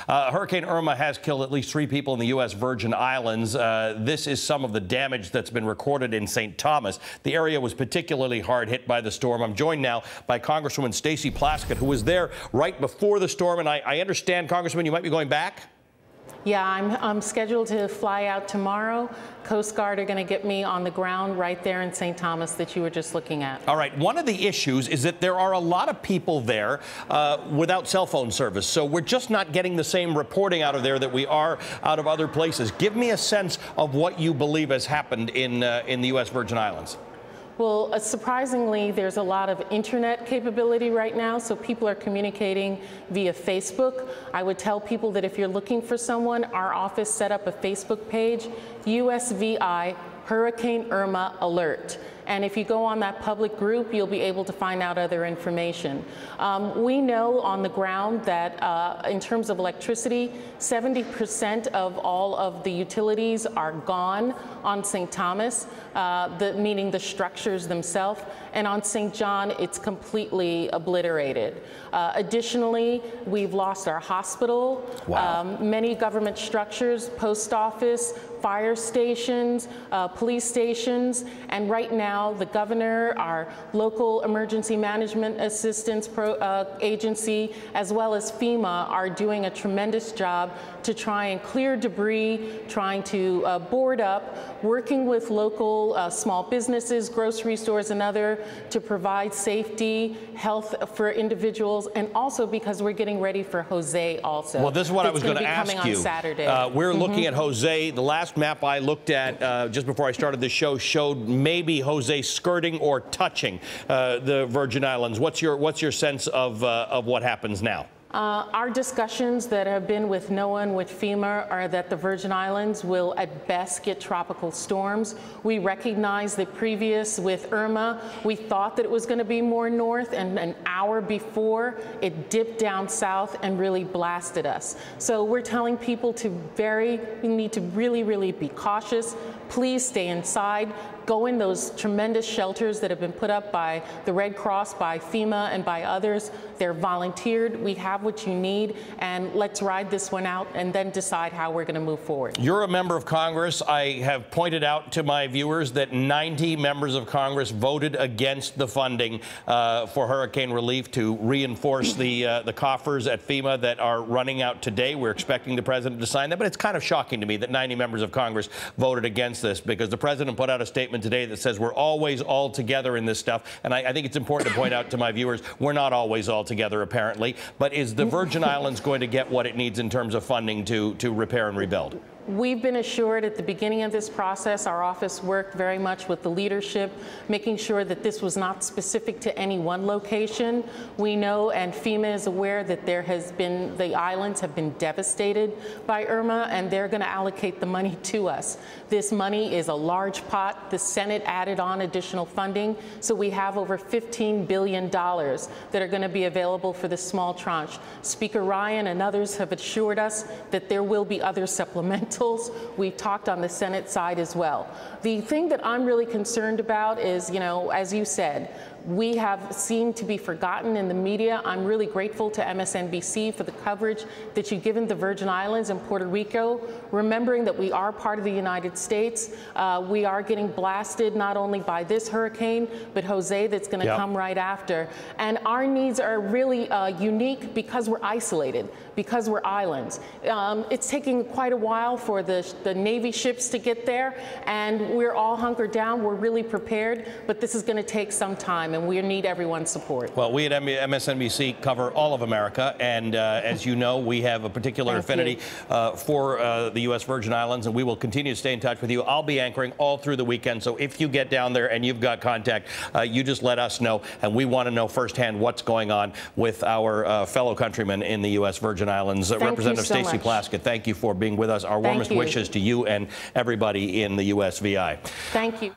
Hurricane Irma has killed at least 3 people in the U.S. Virgin Islands. This is some of the damage that's been recorded in St. Thomas. The area was particularly hard hit by the storm. I'm joined now by Congresswoman Stacey Plaskett, who was there right before the storm. And I understand, Congresswoman, you might be going back? Yeah, I'm scheduled to fly out tomorrow. Coast Guard are going to get me on the ground right there in St. Thomas that you were just looking at. All right. One of the issues is that there are a lot of people there without cell phone service. So we're just not getting the same reporting out of there that we are out of other places. Give me a sense of what you believe has happened in the U.S. Virgin Islands. Well, surprisingly, there's a lot of internet capability right now, so people are communicating via Facebook. I would tell people that if you're looking for someone, our office set up a Facebook page, USVI Hurricane Irma Alert. And if you go on that public group, you'll be able to find out other information. We know on the ground that in terms of electricity, 70% of all of the utilities are gone on St. Thomas, meaning the structures themselves. And on St. John, it's completely obliterated. Additionally, we've lost our hospital, many government structures, post office, fire stations, police stations, and right now the governor, our local emergency management assistance agency, as well as FEMA are doing a tremendous job to try and clear debris, trying to board up, working with local small businesses, grocery stores and other to provide safety, health for individuals, and also because we're getting ready for Jose also. Well, this is what I was going to ask you. On Saturday. We're looking at Jose. The last map I looked at just before I started the show showed maybe Jose skirting or touching the Virgin Islands. What's your sense of what happens now? Our discussions that have been with NOAA and with FEMA are that the Virgin Islands will at best get tropical storms. We recognize that previous with Irma, we thought that it was going to be more north, and an hour before it dipped down south and really blasted us. So we're telling people we need to really be cautious. Please stay inside. Go in those tremendous shelters that have been put up by the Red Cross, by FEMA, and by others. They're volunteered. We have what you need, and let's ride this one out and then decide how we're going to move forward. You're a member of Congress. I have pointed out to my viewers that 90 members of Congress voted against the funding for hurricane relief to reinforce the coffers at FEMA that are running out today. We're expecting the president to sign that, but it's kind of shocking to me that 90 members of Congress voted against this, because the president put out a statement today that says we're always all together in this stuff. And I think it's important to point out to my viewers, we're not always all together, apparently. But is the Virgin Islands going to get what it needs in terms of funding to repair and rebuild? We've been assured at the beginning of this process, our office worked very much with the leadership, making sure that this was not specific to any one location. We know, and FEMA is aware, that the islands have been devastated by Irma, and they're going to allocate the money to us. This money is a large pot. The Senate added on additional funding, so we have over $15 billion that are going to be available for this small tranche. Speaker Ryan and others have assured us that there will be other supplementals. We've talked on the Senate side as well. The thing that I'm really concerned about is, as you said, we have seemed to be forgotten in the media. I'm really grateful to MSNBC for the coverage that you've given the Virgin Islands and Puerto Rico, remembering that we are part of the United States. We are getting blasted not only by this hurricane, but Jose that's going to come right after. And our needs are really unique because we're isolated, because we're islands. It's taking quite a while for the Navy ships to get there, and we're all hunkered down. We're really prepared, but this is going to take some time, and we need everyone's support. Well, we at MSNBC cover all of America, and as you know, we have a particular affinity for the U.S. Virgin Islands, and we will continue to stay in touch with you. I'll be anchoring all through the weekend, so if you get down there and you've got contact, you just let us know, and we want to know firsthand what's going on with our fellow countrymen in the U.S. Virgin Islands. Representative Stacey Plaskett, thank you for being with us. Our warmest wishes to you and everybody in the USVI. Thank you.